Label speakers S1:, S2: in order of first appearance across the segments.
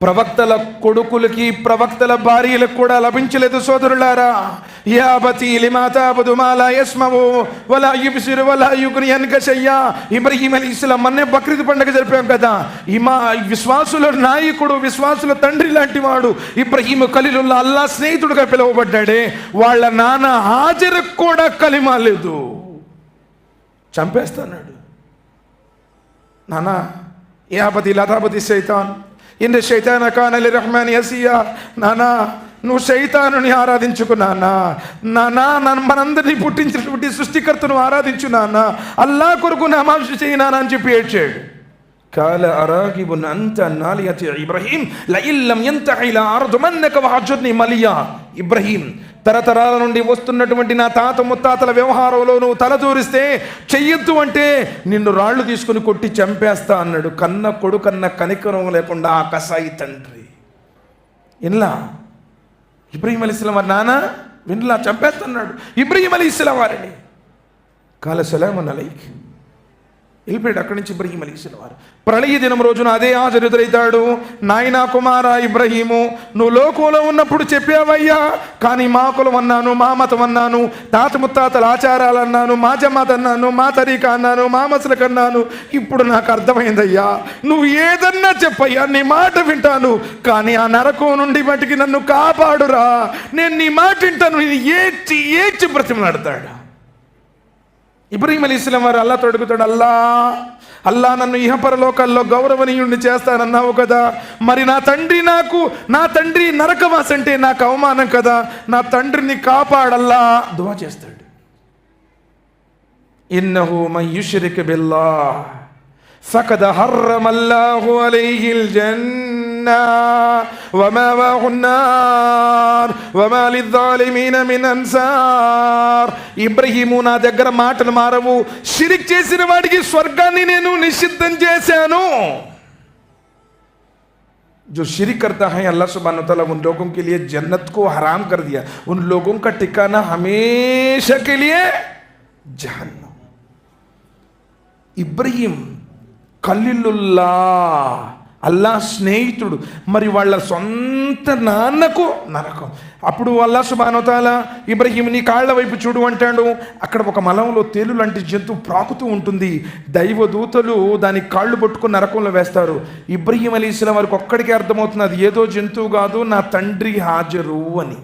S1: ప్రవక్తల కొడుకులకి ప్రవక్తల భార్యలకు కూడా లభించలేదు సోదరులారా. యా అబతీ లిమా తఅబుదు మా లా యస్మఉ వలా యుబ్సిరు వలా యుగ్ని అన్క షయ్యా. ఇబ్రహీం అలైహిస్సలాం మొన్నే బక్రీద్ పండుగ జరిపాం కదా. విశ్వాసుల నాయకుడు, విశ్వాసుల తండ్రి లాంటి వాడు ఇబ్రహీం ఖలీలుల్లాహ్, అల్లాహ్ స్నేహితుడుగా పిలువబడ్డాడే. వాళ్ళ నాన్న హాజరుకు కూడా కలిమా లేదు, చంపేస్తాడు. నాన్న యా అబతీ లా తఅబుది శైతాన్ ఇన్న శైతాన కాన లిర్రహ్మాని అసియా. నానా నువ్వు శైతానుని ఆరాధించుకు నాన్న. మనందరినీ పుట్టించినటువంటి సృష్టికర్తను ఆరాధించు నాన్న. అల్లా కొరకు నమాజ్ చేయి నాన్న అని చెప్పి ఏడ్చాడు. కాల అరాగిబున్ అంత నాలియతి ఇబ్రహీం లఇల్లం యంతహి లా అర్జుమన్నక వహజుర్ని మలియా. ఇబ్రహీం, తరతరాల నుండి వస్తున్నటువంటి నా తాత ముత్తాతల వ్యవహారంలో నువ్వు తలదూరిస్తే, చెయ్యొద్దు అంటే నిన్ను రాళ్ళు తీసుకుని కొట్టి చంపేస్తా అన్నాడు. కన్న కొడుకన్న కనికరం లేకుండా ఆ కసాయి తండ్రి ఇన్లా ఇబ్రహీం అలైహిస్సలాం వారి నాన్న విన్లా చంపేస్తున్నాడు ఇబ్రహీం అలైహిస్సలాం వారిని. కాల సలామున్ అలైక్, వెళ్ళిపోయాడు అక్కడి నుంచి ఇబ్రహీం అలైహిస్సలాం వారు. ప్రళయ దినం రోజున అదే హాజరు ఎదురైతాడు. నాయనా కుమారా ఇబ్రహీము, నువ్వు లోకంలో ఉన్నప్పుడు చెప్పావయ్యా, కానీ మా కులం అన్నాను, మా మతం అన్నాను, తాత ముత్తాతల ఆచారాలు అన్నాను, మా జమాత్ అన్నాను, మా తరీకా అన్నాను, మా మసలకు అన్నాను. ఇప్పుడు నాకు అర్థమైందయ్యా, నువ్వు ఏదన్నా చెప్పయ్యా, నీ మాట వింటాను, కానీ ఆ నరకం నుండి బతికి నన్ను కాపాడురా, నేను నీ మాట వింటాను. ఏడ్చి ఏడ్చి బ్రతిమలాడతాడు ఇబ్రహీం అలైహిస్సలాం వారు. అల్లాతో అడుగుతాడు, అల్లా నన్ను ఇహపరలోకాల్లో గౌరవనీయుణ్ణి చేస్తానన్నావు కదా, మరి నా తండ్రి నరకవాసి అంటే నాకు అవమానం కదా, నా తండ్రిని కాపాడల్లా. దువా చేస్తాడు. ఇన్నహు మన్ యుష్రిక్ బిల్లాహ్ ఫకద్ హర్రమల్లాహు అలైహిల్ జన్నా వమావాహు నార్ వమా లిజ్జాలిమీన మిన్ అన్సార్. ఇబ్రహీము, నా దగ్గర మాటలు మారవు. షిరిక్ చేసిన వాడికి స్వర్గాన్ని నేను నిషిద్ధం చేశాను. जो शिरिक करता है अल्लाह सुब्हानहू व तआला उन लोगों के लिए जन्नत को हराम कर दिया, उन लोगों का ठिकाना हमेशा के लिए जहन्नम. इब्राहिम ఖలీలుల్లాహ్, అల్లాహ్ స్నేహితుడు, మరి వాళ్ళ సొంత నాన్నకు నరకం. అప్పుడు అల్లాహ్ సుబ్హానహు వ తఆలా ఇబ్రహీం నీ కాళ్ళ వైపు చూడు అంటాడు. అక్కడ ఒక మలంలో తేలు లాంటి జంతువు ప్రాకుతూ ఉంటుంది. దైవదూతలు దాని కాళ్ళు పట్టుకుని నరకంలో వేస్తారు. ఇబ్రహీం అలైహిస్సలాం వారికి ఒక్కడికే అర్థమవుతుంది, అది ఏదో జంతువు కాదు, నా తండ్రి హాజరు అని.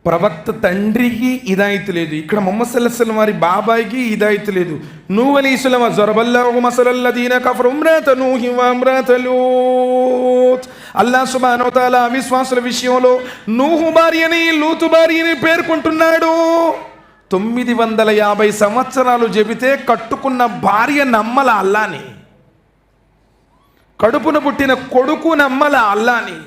S1: ప్రవక్త తండ్రికి హిదాయత్ లేదు, ఇక్కడ ముహమ్మద్ సల్లల్లాహు అలైహి వసల్లం వారి బాబాయికి హిదాయత్ లేదు. నూహ్ అలైహిస్సలాం జరబల్లాహు మసలల్లదీన కఫరు ఇమ్రాత నూహి వ ఇమ్రాత లూత్. అల్లాహ్ సుబ్హానహు వ తఆలా అవిశ్వాసుల విషయంలో నూహు భార్యని, లూతు భార్యని పేర్కొంటున్నాడు. 950 సంవత్సరాలు చెబితే కట్టుకున్న భార్య నమ్మల అల్లాని, కడుపున పుట్టిన కొడుకు నమ్మల అల్లాని.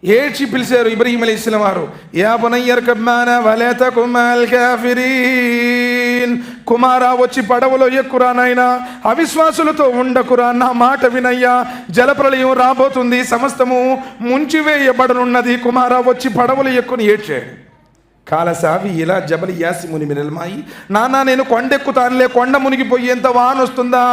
S1: ఏడ్చి పిలిచారు ఇబ్రహీం అలైహిస్సలాం వారు. యా బునయ్య ఇర్కబ్ మానా వలా తకున్ మల్ కాఫిరీన్. కుమారా, వచ్చి పడవలో ఎక్కురా నాయనా, అవిశ్వాసులతో ఉండకురా, నా మాట వినయ్యా, జలప్రళయం రాబోతుంది, సమస్తము ముంచివేయబడనున్నది, కుమారా వచ్చి పడవలు ఎక్కుని ఏడ్చాడు. కాలసావి ఇలా జబలి యాసిముని మినల్మాయి, నానా నేను కొండెక్కుతానులే, కొండ మునిగిపోయేంత వాన వస్తుందా?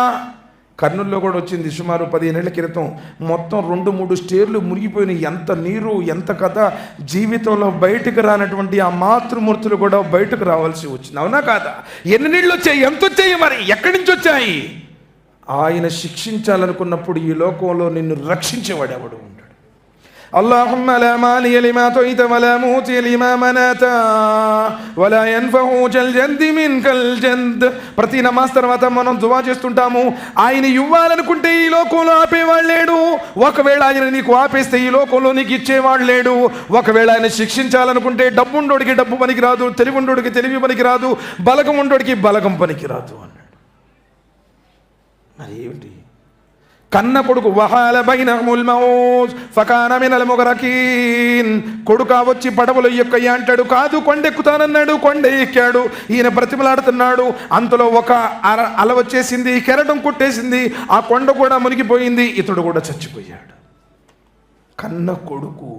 S1: కర్నూలులో కూడా వచ్చింది సుమారు 15 ఏళ్ల క్రితం. మొత్తం 2-3 స్టేర్లు మునిగిపోయిన, ఎంత నీరు, ఎంత కథ. జీవితంలో బయటకు రానటువంటి ఆ మాతృమూర్తులు కూడా బయటకు రావాల్సి వచ్చింది, అవునా కాదా? ఎన్ని నీళ్ళు వచ్చాయి, ఎంత వచ్చాయి, మరి ఎక్కడి నుంచి వచ్చాయి? ఆయన శిక్షించాలనుకున్నప్పుడు ఈ లోకంలో నిన్ను రక్షించేవాడు ఎవడు ఉంటాడు? అల్లాహుమ్మ లా మానియ లిమా తొయిత వలా మూతియ లిమా మనతా వలా యన్ఫహు జల్ జంది మిన్కల్ జంద్. ప్రతి నమాజ్ తర్వాత మనం దువా చేస్తుంటాము, ఆయన ఇవ్వాలనుకుంటే ఈ లోకంలో ఆపేవాడు లేడు, ఒకవేళ ఆయన నీకు ఆపేస్తే ఈ లోకంలో నీకు ఇచ్చేవాడు లేడు. ఒకవేళ ఆయన శిక్షించాలనుకుంటే డబ్బుండోడికి డబ్బు పనికిరాదు, తెలివి ఉండోడికి తెలివి పనికిరాదు, బలగం ఉండోడికి బలగం పనికిరాదు అన్నాడు. మరి ఏమిటి? కన్న కొడుకు వహాల బైనహుముల్ మౌజ్ ఫకాన మినల్ ముగరకీన్. కొడుక వచ్చి పడవలు ఎక్కయ్యా అంటాడు, కాదు కొండెక్కుతానన్నాడు, కొండ ఎక్కాడు. ఈయన బ్రతిమలాడుతున్నాడు. అంతలో ఒక అల వచ్చేసింది, కెరటం కొట్టేసింది, ఆ కొండ కూడా మునిగిపోయింది, ఇతడు కూడా చచ్చిపోయాడు. కన్న కొడుకు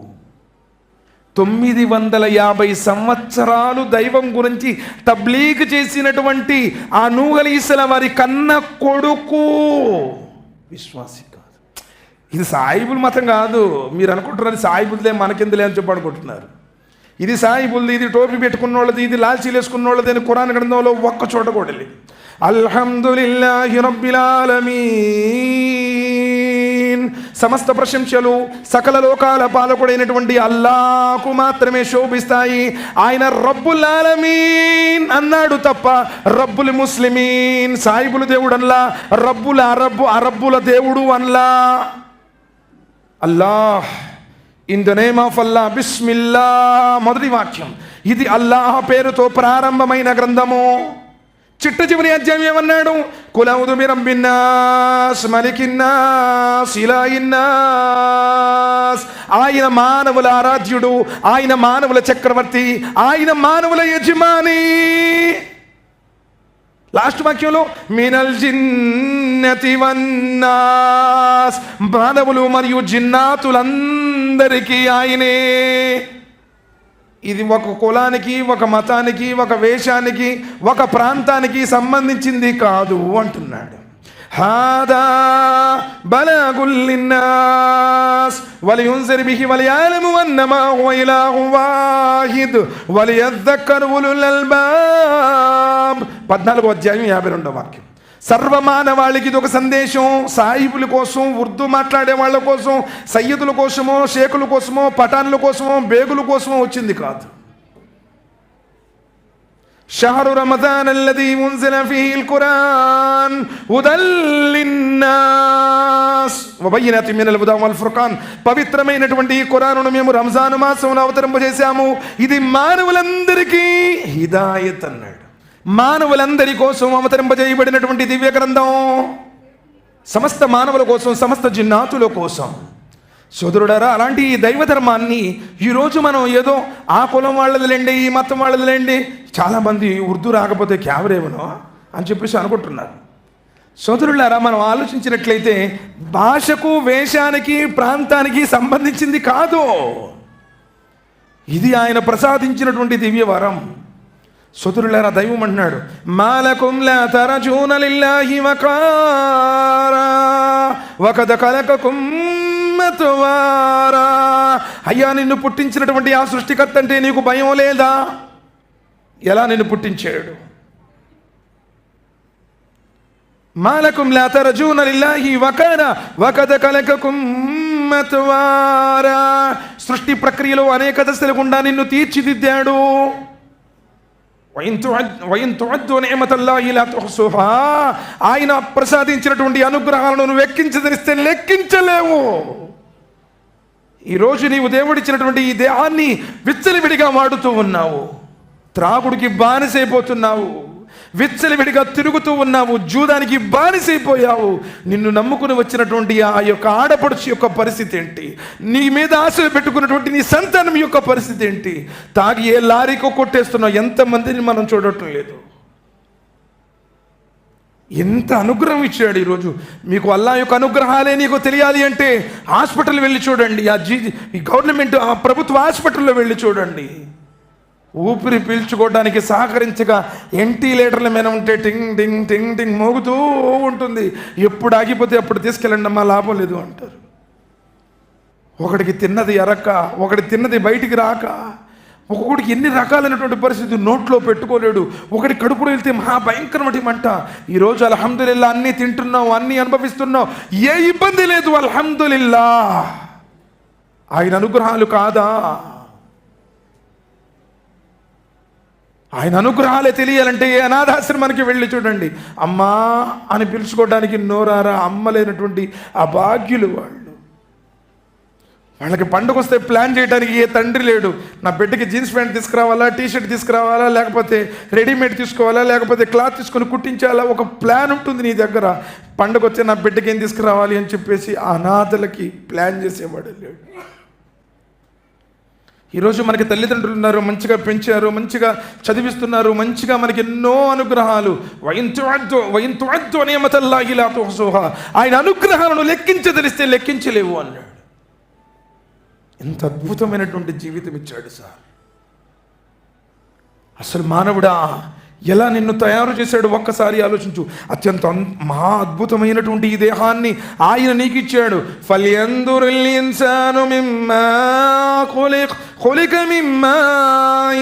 S1: 950 సంవత్సరాలు దైవం గురించి తబ్లీగ్ చేసినటువంటి ఆ నూహ్ అలైహిస్సలాం వారి కన్న కొడుకు విశ్వాసి కాదు. ఇది సాయిబుల్ మతం కాదు. మీరు అనుకుంటున్నారు సాయిబుల్దే మనకెందులే అని చెప్పి అనుకుంటున్నారు. ఇది సాయిబుల్ది, ఇది టోపీ పెట్టుకున్న వాళ్ళది, ఇది లాల్చీలు వేసుకున్న వాళ్ళది అని ఖురాన్ గ్రంథంలో ఒక్క చోట కూడా లేదు. అల్హమ్దులిల్లాహి రబ్బిల్ ఆలమీన్, సమస్త ప్రశంసలు సకల లోకాల పాలకుడైనటువంటి అల్లాహ్కు మాత్రమే శోభిస్తాయి. ఆయన రబ్బుల్ ఆలమీన్ అన్నాడు తప్ప రబ్బుల్ ముస్లిమీన్, సాయిబుల దేవుడు అల్లా, రబ్బుల అరబ్బుల దేవుడు Allah. Allah, in the name of Allah, బిస్మిల్లా మొదటి వాక్యం. ఇది అల్లాహ్ పేరుతో ప్రారంభమైన గ్రంథము. చిట్ట చివరి అధ్యాయం ఏమన్నాడు? కుల్ ఔదు బిరబ్బిన్నాస్ మలికిన్నాస్ ఇలాయిన్నాస్. ఆయన మానవుల ఆరాధ్యుడు, ఆయన మానవుల చక్రవర్తి, ఆయన మానవుల యజమాని. లాస్ట్ వాక్యంలో మినల్ జిన్నతి వన్నాస్, మానవులు మరియు జిన్నాతులందరికీ ఆయనే. ఇది ఒక కులానికి, ఒక మతానికి, ఒక వేషానికి, ఒక ప్రాంతానికి సంబంధించింది కాదు అంటున్నాడు. హాదా బలగుల్ లిన్నాస్ వలియున్జిర్ బిహి వలియఅలము అన్నమా హువ ఇలాహు వాహిద్ వలియద్దక్కరు ఉలుల్ అల్బాబ్. 14వ అధ్యాయం 52వ వాక్యం. సర్వమానవాళికి ఇది ఒక సందేశం. సాయిబుల కోసం, ఉర్దూ మాట్లాడే వాళ్ళ కోసం, సయ్యదుల కోసమో, షేకుల కోసమో, పఠాన్ల కోసమో, బేగుల కోసమో వచ్చింది కాదు. షహరు రమదాన్ అల్లదీ ఉన్జిల ఫీహిల్ ఖురాన్ హుదల్ లిన్నాస్ వబయ్యినాతిన్ మినల్ హుదా వల్ ఫుర్ఖాన్. పవిత్రమైనటువంటి ఈ ఖురానును మేము రంజాను మాసంలో అవతరింపజేశాము. ఇది మానవులందరికీ హిదాయత్ అన్నాడు. మానవులందరి కోసం అవతరింపజేయబడినటువంటి దివ్య గ్రంథం, సమస్త మానవుల కోసం, సమస్త జిన్నాతుల కోసం. సోదరుడారా, అలాంటి ఈ దైవ ధర్మాన్ని ఈరోజు మనం ఏదో ఆ కులం వాళ్ళదిలేండి, ఈ మతం వాళ్ళదిలేండి, చాలామంది ఉర్దూ రాకపోతే క్యావరేమనో అని చెప్పేసి అనుకుంటున్నారు. సోదరులారా, మనం ఆలోచించినట్లయితే భాషకు, వేషానికి, ప్రాంతానికి సంబంధించింది కాదు. ఇది ఆయన ప్రసాదించినటువంటి దివ్య వరం. సోదరులారా, దైవం అంటున్నాడు, మాలకుం లా తరజూన లిల్లాహి వకారా వకద ఖలకకుం అత్వారా. అయ్యా, నిన్ను పుట్టించినటువంటి ఆ సృష్టికర్త అంటే నీకు భయం లేదా? ఎలా నిన్ను పుట్టించాడు? మాలకుం లా తరజూన లిల్లాహి వకారా వకద ఖలకకుం అత్వారా. సృష్టి ప్రక్రియలో అనేక దశల గుండా నిన్ను తీర్చిదిద్దాడు. ఆయన ప్రసాదించినటువంటి అనుగ్రహాలను నువ్వు ఎక్కించదనిస్తే లెక్కించలేవు. ఈరోజు నీవు దేవుడిచ్చినటువంటి ఈ దేహాన్ని విచ్చలవిడిగా వాడుతూ ఉన్నావు. త్రాగుడికి బానిసైపోతున్నావు, విచ్చలవిడిగా తిరుగుతూ ఉన్నావు, జూదానికి బానిసైపోయావు. నిన్ను నమ్ముకుని వచ్చినటువంటి ఆ యొక్క ఆడపడుచు యొక్క పరిస్థితి ఏంటి? నీ మీద ఆశలు పెట్టుకున్నటువంటి నీ సంతానం యొక్క పరిస్థితి ఏంటి? తాగి ఏ లారీకో కొట్టేస్తున్నావు. ఎంతమందిని మనం చూడటం లేదు. ఎంత అనుగ్రహం ఇచ్చాడు ఈరోజు మీకు. అల్లా యొక్క అనుగ్రహాలే నీకు తెలియాలి అంటే హాస్పిటల్ వెళ్ళి చూడండి. ఈ గవర్నమెంట్, ఆ ప్రభుత్వ హాస్పిటల్లో వెళ్ళి చూడండి. ఊపిరి పీల్చుకోవడానికి సహకరించగా వెంటిలేటర్ల మీద ఉంటే టింగ్ టింగ్ టింగ్ టింగ్ మోగుతూ ఉంటుంది. ఎప్పుడు ఆగిపోతే అప్పుడు తీసుకెళ్ళండి అమ్మా, లాభం లేదు అంటారు. ఒకడికి తిన్నది అరక్క, ఒకటి తిన్నది బయటికి రాక, ఒక్కొక్కడికి ఎన్ని రకాలైనటువంటి పరిస్థితి, నోట్లో పెట్టుకోలేడు. ఒకటి కడుపులో వెళ్తే మహా భయంకరమైన మంట. ఈరోజు అల్హమ్దులిల్లా అన్నీ తింటున్నావు, అన్నీ అనుభవిస్తున్నావు, ఏ ఇబ్బంది లేదు. అల్హమ్దులిల్లా. ఆయన అనుగ్రహాలు కాదా? ఆయన అనుగ్రహాలే తెలియాలంటే ఏ అనాథాశ్రమానికి వెళ్ళి చూడండి. అమ్మా అని పిలుచుకోవడానికి నోరారా అమ్మలేనటువంటి అభాగ్యులు వాళ్ళు. వాళ్ళకి పండుగ వస్తే ప్లాన్ చేయడానికి ఏ తండ్రి లేడు. నా బిడ్డకి జీన్స్ ప్యాంట్ తీసుకురావాలా, టీషర్ట్ తీసుకురావాలా, లేకపోతే రెడీమేడ్ తీసుకోవాలా, లేకపోతే క్లాత్ తీసుకొని కుట్టించాలా, ఒక ప్లాన్ ఉంటుంది నీ దగ్గర. పండుగ వస్తే నా బిడ్డకి ఏం తీసుకురావాలి అని చెప్పేసి అనాథలకి ప్లాన్ చేసేవాడు లేడు. ఈరోజు మనకి తల్లిదండ్రులు ఉన్నారు, మంచిగా పెంచారు, మంచిగా చదివిస్తున్నారు, మంచిగా మనకి ఎన్నో అనుగ్రహాలు. ఆయన అనుగ్రహాలను లెక్కించదలిస్తే లెక్కించలేవు అన్నాడు. ఎంత అద్భుతమైనటువంటి జీవితం ఇచ్చాడు సార్. అసలు మానవుడా ఎలా నిన్ను తయారు చేశాడు ఒక్కసారి ఆలోచించు. అత్యంత మహా అద్భుతమైనటువంటి ఈ దేహాన్ని ఆయన నీకు ఇచ్చాడు. ఫల్యందురిల్ ఇన్సాను మిమ్మా ఖులిక మిమ్మా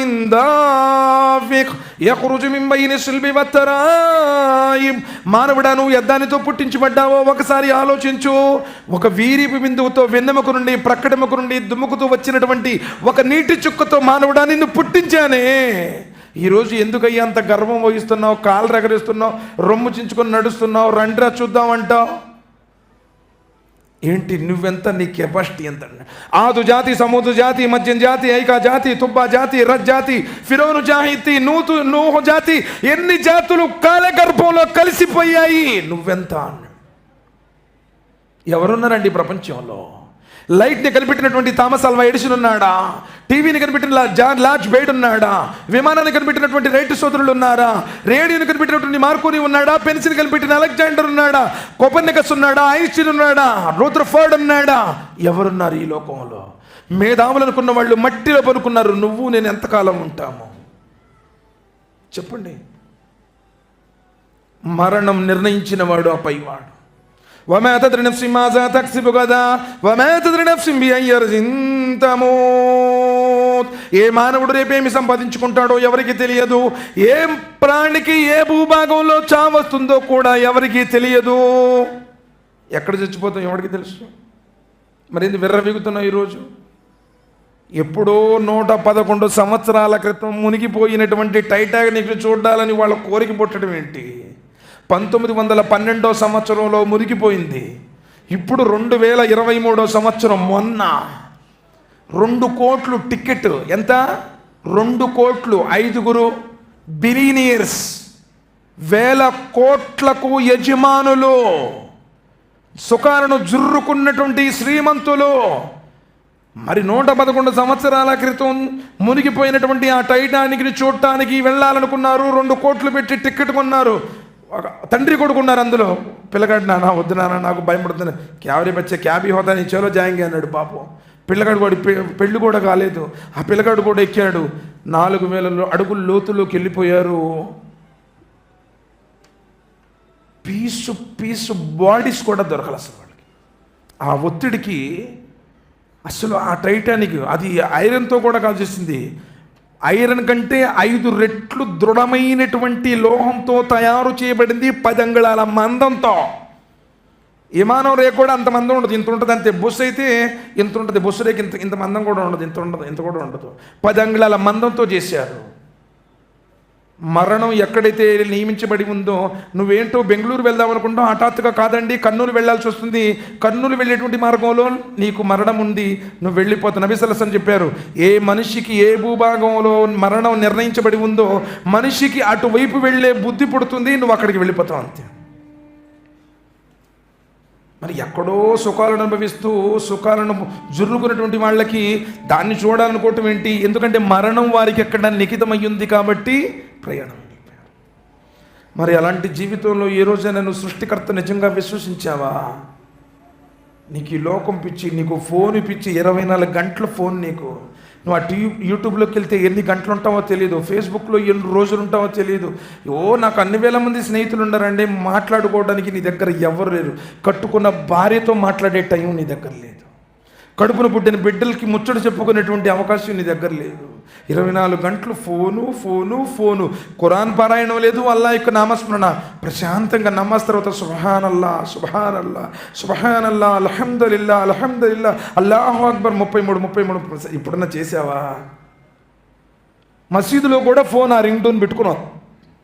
S1: ఇందాఫిక్ యఖ్రుజు మిన్ బైని సిల్బి వత్తరాయిబ్. మానవుడా, నువ్వు యద్దానితో పుట్టించబడ్డావో ఒకసారి ఆలోచించు. ఒక వీరిపు బిందువుతో, వెన్నెముక నుండి, ప్రక్కడెముక నుండి, దుమ్ముకుతో వచ్చినటువంటి ఒక నీటి చుక్కతో మానవుడా నిన్ను పుట్టించానే. ఈరోజు ఎందుకయ్యా అంత గర్వం వహిస్తున్నావు, కాళ్ళు రగరిస్తున్నావు, రొమ్ము చించుకొని నడుస్తున్నావు, రండిరా చూద్దామంటావు? ఏంటి నువ్వెంత, నీ కెపాసిటీ ఎంత? ఆదు జాతి, సమూదు జాతి, మధ్యం జాతి, ఐకా జాతి, తుబ్బా జాతి, రజ్ జాతి, ఫిరోను జాతి, నూహు జాతి, ఎన్ని జాతులు కాలగర్భంలో కలిసిపోయాయి. నువ్వెంత? ఎవరున్నారండి ప్రపంచంలో? లైట్ని కనిపెట్టినటువంటి థామస్ ఆల్వా ఎడిసన్ ఉన్నాడా? టీవీని కనిపెట్టిన జాన్ లార్జ్ బెయిడ్ ఉన్నాడా? విమానాన్ని కనిపెట్టినటువంటి రైట్ సోదరులు ఉన్నారా? రేడియోని కనిపెట్టినటువంటి మార్కోని ఉన్నాడా? పెన్సిల్ కనిపెట్టిన అలెగ్జాండర్ ఉన్నాడా? కోపర్నికస్ ఉన్నాడా? ఐన్స్టీన్ ఉన్నాడా? రూథర్ఫర్డ్ ఉన్నాడా? ఎవరున్నారు ఈ లోకంలో? మేధావులు అనుకున్న వాళ్ళు మట్టిలో పనుకున్నారు. నువ్వు నేను ఎంతకాలం ఉంటాము చెప్పండి? మరణం నిర్ణయించిన వాడు ఆ పైవాడు. వమా తద్రి నఫ్సిన్ మాజా తక్సిబు గదా వమా తద్రి నఫ్సిన్ బిఅయ్యి అర్జిన్ తమూత్. ఏ మానవుడు రేపేమి సంపాదించుకుంటాడో ఎవరికి తెలియదు. ఏ ప్రాణికి ఏ భూభాగంలో చావస్తుందో కూడా ఎవరికి తెలియదు. ఎక్కడ చచ్చిపోతాం ఎవరికి తెలుసు? మరి ఎందుకు విర్రవీగుతున్నావు ఈరోజు? ఎప్పుడో 111 సంవత్సరాల క్రితం మునిగిపోయినటువంటి టైటానిక్ చూడాలని వాళ్ళ కోరిక పుట్టడం ఏంటి? 1912 సంవత్సరంలో మునిగిపోయింది. ఇప్పుడు 2023 సంవత్సరం మొన్న 2 కోట్లు టికెట్. ఎంత? 2 కోట్లు. 5 బిలియనీర్స్, 1000 కోట్లకు యజమానులు, సుఖాలను జుర్రుకున్నటువంటి శ్రీమంతులు. మరి 111 సంవత్సరాల క్రితం మునిగిపోయినటువంటి ఆ టైటానిక్ని చూడటానికి వెళ్ళాలనుకున్నారు. 2 కోట్లు పెట్టి టికెట్ కొన్నారు. తండ్రి కొడుకున్నారు అందులో. పిల్లగాడు, నాన్న వద్దు నాన్న, నాకు భయపడుతుంది. క్యావరీ బచ్చే క్యాబీ హోదా నీ చలో జాయింగ్ అన్నాడు. పాపం పిల్లగాడు వాడి పెళ్ళి కూడా కాలేదు. ఆ పిల్లగాడు కూడా ఎక్కాడు. 4000 అడుగుల లోతులోకి వెళ్ళిపోయారు. పీసు బాడీస్ కూడా దొరకదు అసలు వాళ్ళకి. ఆ ఒత్తిడికి అసలు ఆ టైటానిక్ అది ఐరన్తో కూడా కాల్ చేసింది. ఐరన్ కంటే 5 రెట్లు దృఢమైనటువంటి లోహంతో తయారు చేయబడింది, 10 అంగుళాల మందంతో. విమానం రేఖ కూడా అంత మందం ఉండదు, ఇంత ఉంటుంది అంతే. బస్సు అయితే ఇంత ఉంటుంది, బస్సు రేఖ ఇంత మందం కూడా ఉండదు, ఇంత కూడా ఉండదు. 10 అంగుళాల మందంతో చేశారు. మరణం ఎక్కడైతే నియమించబడి ఉందో, నువ్వేంటో బెంగళూరు వెళ్దాం అనుకుంటావు, హఠాత్తుగా కాదండి కర్నూలు వెళ్ళాల్సి వస్తుంది. కర్నూలు వెళ్ళేటువంటి మార్గంలో నీకు మరణం ఉంది, నువ్వు వెళ్ళిపోతావు. నబీ సల్లల్లాహు అలైహి వసల్లం చెప్పారు, ఏ మనిషికి ఏ భూభాగంలో మరణం నిర్ణయించబడి ఉందో మనిషికి అటువైపు వెళ్ళే బుద్ధి పుడుతుంది, నువ్వు అక్కడికి వెళ్ళిపోతావు అంతే. మరి ఎక్కడో సుఖాలను అనుభవిస్తూ సుఖాలను జుర్రుకున్నటువంటి వాళ్ళకి దాన్ని చూడాలనుకోవటం ఏంటి? ఎందుకంటే మరణం వారికి ఎక్కడ లిఖితమయ్యింది కాబట్టి ప్రయాణం. మరి అలాంటి జీవితంలో ఏ రోజైనా నువ్వు సృష్టికర్త నిజంగా విశ్వసించావా? నీకు ఈ లోకం పిచ్చి, నీకు ఫోన్ పిచ్చి, 24 గంటల ఫోన్. నీకు నువ్వు అటు యూట్యూబ్లోకి వెళ్తే ఎన్ని గంటలు ఉంటావో తెలియదు, ఫేస్బుక్లో ఎన్ని రోజులు ఉంటావో తెలియదు. నాకు అన్ని వేల మంది స్నేహితులు ఉన్నారండి, మాట్లాడుకోవడానికి నీ దగ్గర ఎవరు లేరు. కట్టుకున్న భార్యతో మాట్లాడే టైం నీ దగ్గర లేదు. కడుపున పుట్టిన బిడ్డలకి ముచ్చట చెప్పుకునేటువంటి అవకాశం నీ దగ్గర లేదు. 24 గంటలు ఫోను. ఖురాన్ పారాయణం లేదు, అల్లా యొక్క నామస్మరణ. ప్రశాంతంగా నమాజ్ తర్వాత సుబ్హానల్లా అల్హమ్దులిల్లా అల్లాహు అక్బర్ 33 ఇప్పుడన్నా చేసావా? మసీదులో కూడా ఫోన్ ఆ రింగ్ టోన్ పెట్టుకుని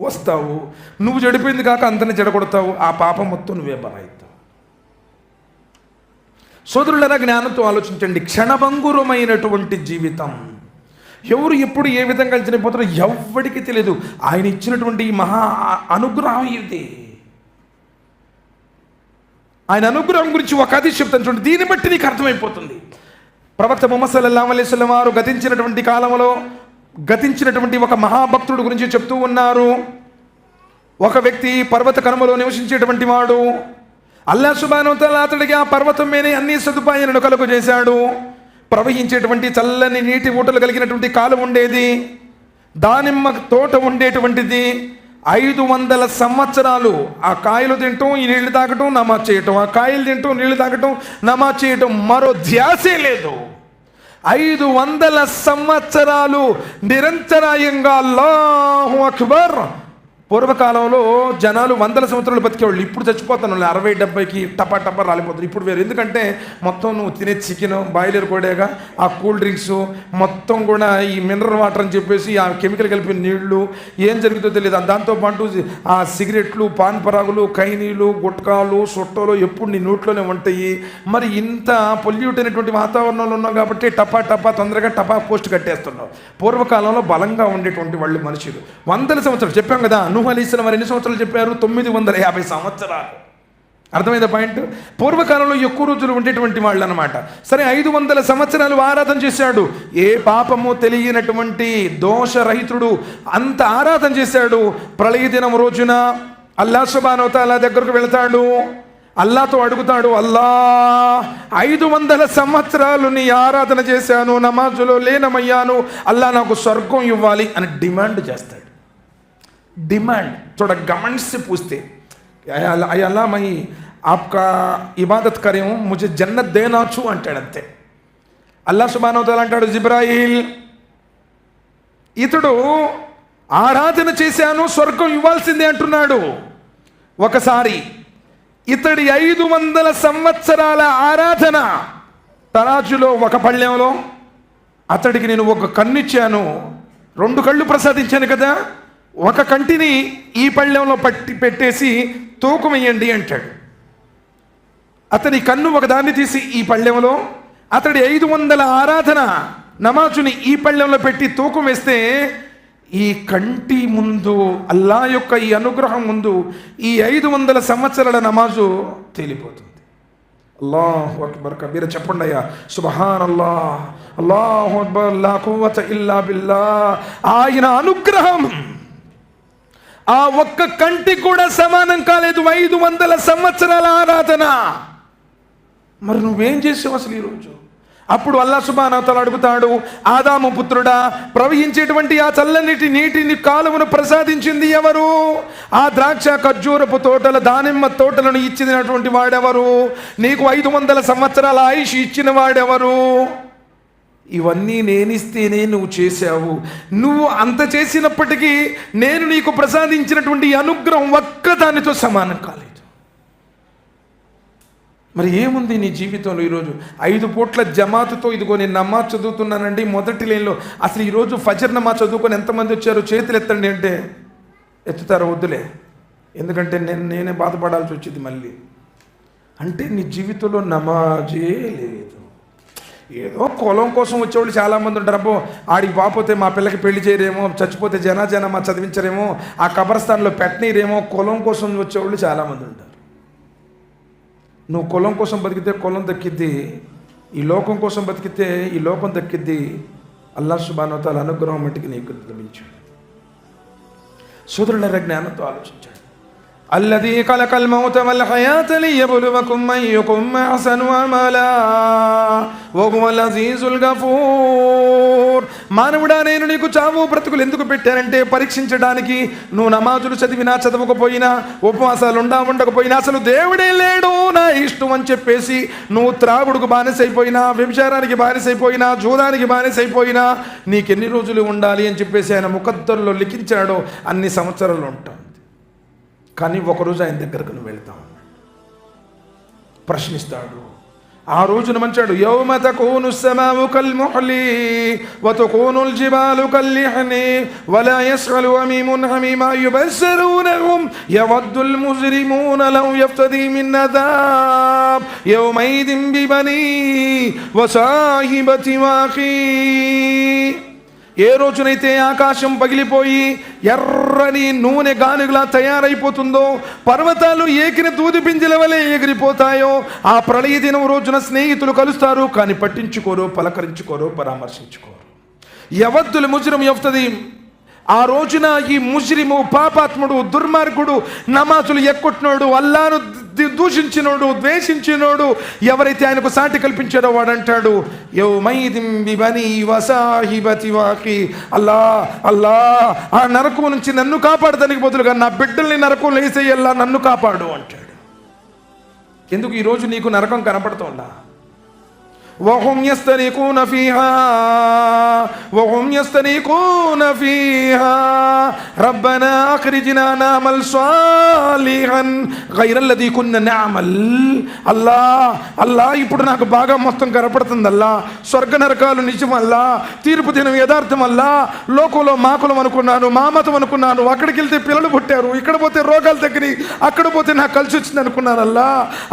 S1: వస్తావు. నువ్వు చెడిపోయింది కాక అంతనే చెడగొడతావు. ఆ పాపం మొత్తం నువ్వే బరాయిస్తావు. సోదరులరా, జ్ఞానంతో ఆలోచించండి. క్షణభంగురమైనటువంటి జీవితం. ఎవరు ఎప్పుడు ఏ విధంగా చనిపోతారో ఎవ్వడికి తెలియదు. ఆయన ఇచ్చినటువంటి ఈ మహా అనుగ్రహం ఇది. ఆయన అనుగ్రహం గురించి ఒక హదీస్ చెప్తాను చూడండి, దీన్ని బట్టి నీకు అర్థమైపోతుంది. ప్రవక్త ముహమ్మద్ సల్లల్లాహు అలైహి వసల్లం వారు గతించినటువంటి కాలంలో గతించినటువంటి ఒక మహాభక్తుడు గురించి చెప్తూ ఉన్నారు. ఒక వ్యక్తి పర్వత కనుమలో నివసించేటువంటి వాడు. అల్లాహ్ సుబ్హానహు వ తఆలా అతడికి ఆ పర్వతం మీద అన్ని సదుపాయాలను కలుగజేశాడు. ప్రవహించేటువంటి చల్లని నీటి ఊటలు కలిగినటువంటి కాలం ఉండేది, దానిమ్మ తోట ఉండేటువంటిది. 500 సంవత్సరాలు ఆ కాయలు తింటాం, ఈ నీళ్లు తాగటం, నమాజ్ చేయటం, ఆ కాయలు తింటాం, నీళ్లు తాగటం, నమాజ్ చేయటం, మరో ధ్యాసే లేదు. 500 సంవత్సరాలు నిరంతరాయంగా అల్లాహు అక్బర్. పూర్వకాలంలో జనాలు 100 సంవత్సరాలు బతికేవాళ్ళు. ఇప్పుడు చచ్చిపోతాను 60-70కి టపా టపా రాలిపోతారు. ఇప్పుడు వేరు. ఎందుకంటే మొత్తం నువ్వు తినే చికెన్, బాయిలర్ కోడేగా, ఆ కూల్ డ్రింక్స్ మొత్తం కూడా ఈ మినరల్ వాటర్ అని చెప్పేసి ఆ కెమికల్ కలిపిన నీళ్లు, ఏం జరుగుతుందో తెలియదు. దాంతోపాటు ఆ సిగరెట్లు, పాన్ పరాగులు, కైనీలు, గుట్కాలు, సొట్టలు ఎప్పుడు నీ నోట్లోనే ఉంటాయి. మరి ఇంత పొల్యూట్ అయినటువంటి వాతావరణంలో ఉన్నావు కాబట్టి టపా టపా తొందరగా టపా పోస్ట్ కట్టేస్తున్నావు. పూర్వకాలంలో బలంగా ఉండేటువంటి వాళ్ళు మనుషులు 100 సంవత్సరాలు చెప్పాం కదా. నూహ్ అలైహిస్సలాం వారు ఎన్ని సంవత్సరాలు చెప్పారు? 950 సంవత్సరాలు. అర్థమైందా పాయింట్? పూర్వకాలంలో ఎక్కువ రోజులు ఉండేటువంటి వాళ్ళు అనమాట. సరే, 500 సంవత్సరాలు ఆరాధన చేశాడు. ఏ పాపము తెలియనటువంటి దోషరహితుడు అంత ఆరాధన చేశాడు. ప్రళయ దినం రోజున అల్లాహ్ సుబ్హానహు వ తఆలా దగ్గరకు వెళ్తాడు. అల్లాతో అడుగుతాడు, అల్లా 500 సంవత్సరాలు నీ ఆరాధన చేశాను, నమాజులో లేనమయ్యాను, అల్లా నాకు స్వర్గం ఇవ్వాలి అని డిమాండ్ చేస్తాడు. डिमांड थोड़ा गमंड से पूछते, अल्लाह मैं आपका इबादत करे हूँ, मुझे जन्नत देना छू अंटे. अल्लाह सुब्हानहु व तआला अंटाడు, జిబ్రాయిల్ ఇతడు ఆరాధన చేశాను, స్వర్గం ఇవ్వాల్సిందే అంటున్నాడు. ఒకసారి ఇతడి 500 సంవత్సరాల ఆరాధన తరాజులో ఒక పళ్ళెంలో అతడికి నేను ఒక కన్నిచ్చాను, 2 కళ్ళు ప్రసాదించాను కదా, ఒక కంటిని ఈ పళ్ళెంలో పెట్టేసి తూకం వేయండి అంటాడు. అతని కన్ను ఒకదాన్ని తీసి ఈ పళ్ళెంలో, అతడి 500 ఆరాధన నమాజుని ఈ పళ్ళెంలో పెట్టి తూకం వేస్తే ఈ కంటి ముందు అల్లా యొక్క ఈ అనుగ్రహం ముందు ఈ 500 సంవత్సరాల నమాజు తేలిపోతుంది. అల్లాహు అక్బర్ కబీర. చెప్పండి అయ్యా, సుబ్హానల్లాహ్, అల్లాహు అక్బర్, లా ఖువ్వత ఇల్లా బిల్లాహ్. ఆయన అనుగ్రహం ఆ ఒక్క కంటి కూడా సమానం కాలేదు. 500 సంవత్సరాల ఆరాధన. మరి నువ్వేం చేసావు అసలు ఈరోజు? అప్పుడు అల్లాహ్ సుబ్హానహు వ తఆలా అడుగుతాడు, ఆదాము పుత్రుడా, ప్రవహించేటువంటి ఆ చల్లనిటి నీటిని కాలువను ప్రసాదించింది ఎవరు? ఆ ద్రాక్ష ఖర్జూరపు తోటల, దానిమ్మ తోటలను ఇచ్చినటువంటి వాడెవరు? నీకు 500 సంవత్సరాల ఆయుష్ ఇచ్చిన వాడెవరు? ఇవన్నీ నేనిస్తేనే నువ్వు చేశావు. నువ్వు అంత చేసినప్పటికీ నేను నీకు ప్రసాదించినటువంటి అనుగ్రహం ఒక్కదానితో సమానం కాలేదు. మరి ఏముంది నీ జీవితంలో ఈరోజు? 5 పూట్ల జమాతుతో ఇదిగో నేను నమాజ్ చదువుతున్నానండి మొదటి లైన్లో. అసలు ఈరోజు ఫజర్ నమాజ్ చదువుకొని ఎంతమంది వచ్చారు? చేతులు ఎత్తండి అంటే ఎత్తుతారా? వద్దులే, ఎందుకంటే నేనే బాధపడాల్సి వచ్చింది మళ్ళీ. అంటే నీ జీవితంలో నమాజే లేదు. ఏదో కులం కోసం వచ్చేవాళ్ళు చాలామంది ఉంటారు. అబ్బో ఆడికి పాపోతే మా పిల్లకి పెళ్లి చేయరేమో, చచ్చిపోతే జనాజనమా చదివించరేమో, ఆ కబరస్థాన్లో పెట్టనీరేమో, కులం కోసం వచ్చేవాళ్ళు చాలామంది ఉంటారు. నువ్వు కులం కోసం బతికితే కులం దక్కిద్ది, ఈ లోకం కోసం బతికితే ఈ లోకం దక్కిద్ది. అల్లాహ్ సుబ్హానహు వ తఆలా అనుగ్రహం మట్టికి నీకు లభించాడు. సోదరుల జ్ఞానంతో ఆలోచించాడు. అల్లదీ ఖలకల్ మౌత వల్ హయాత లియబ్లువకుమ్ అయ్యుకుమ్ అహ్సను అమలా వహువల్ అజీజుల్ గఫూర్. మానవుడా, నేను నీకు చావు బ్రతుకులు ఎందుకు పెట్టానంటే పరీక్షించడానికి. నువ్వు నమాజులు చదివినా చదవకపోయినా, ఉపవాసాలు ఉండకపోయినా, అసలు దేవుడే లేడు నా ఇష్టం అని చెప్పేసి నువ్వు త్రాగుడుకు బానిసైపోయినా, వ్యభిచారానికి బానిసైపోయినా, జూదానికి బానిసైపోయినా, నీకెన్ని రోజులు ఉండాలి అని చెప్పేసి ఆయన ముఖద్దరులో లిఖించాడో అన్ని సంవత్సరాలు ఉంటాం. కానీ ఒకరోజు ఆయన దగ్గరకు నువ్వు వెళ్తావు, ప్రశ్నిస్తాడు. ఆ రోజున మంచాడు, యౌమ తకూను సమావు కల్ముహ్లి వతకూనుల్ జిబాలు కల్లిహ్ని వలా యస్అలు హమీమున్ హమీమా యుబస్సిరూనహుం యవద్దుల్ ముజ్రిమూన లౌ యఫ్తదీ మిన్ అదాబ్ యౌమైదిన్ బిబనీ వసాహిబతి వాఖీ. ఏ రోజునైతే ఆకాశం పగిలిపోయి ఎర్రని నూనె గానుగలా తయారైపోతుందో, పర్వతాలు ఏకిన దూది పింజల వలె ఎగిరిపోతాయో, ఆ ప్రళయ దినం రోజున స్నేహితులు కలుస్తారు, కానీ పట్టించుకోరు, పలకరించుకోరు, పరామర్శించుకోరు. యవద్దుల్ ముజ్రిమ్ యఫ్తదీ, ఆ రోజున ఈ ముజ్రిము, పాపాత్ముడు, దుర్మార్గుడు, నమాజులు ఎక్కొట్టినోడు, అల్లాను దూషించినోడు, ద్వేషించినోడు ఎవరైతే ఆయనకు సాటి కల్పించాడో వాడంటాడు, యౌమైదిన్ బిబనీ వసాహిబతి వాకి, అల్లా అల్లా ఆ నరకం నుంచి నన్ను కాపాడదానికి బదులుగా నా బిడ్డల్ని నరకం వేసేయల్లా నన్ను కాపాడు అంటాడు. ఎందుకు ఈరోజు నీకు నరకం కనపడుతోందా? وهم يسترقون فيها ربنا أخرجنا نعمل صالحا غير الذي كنا نعمل. అల్లా ఇప్పుడు నాకు బాగా మొత్తం కనపడుతుంది. స్వర్గ నరకాలు నిజమల్లా, తీర్పు దినం యథార్థమల్లా. లోకంలో మాకులం అనుకున్నాను, మామతం అనుకున్నాను, అక్కడికి వెళ్తే పిల్లలు పుట్టారు, ఇక్కడ పోతే రోగాలు తగ్గినాయి, అక్కడ పోతే నాకు కలిసి వచ్చింది అనుకున్నాను.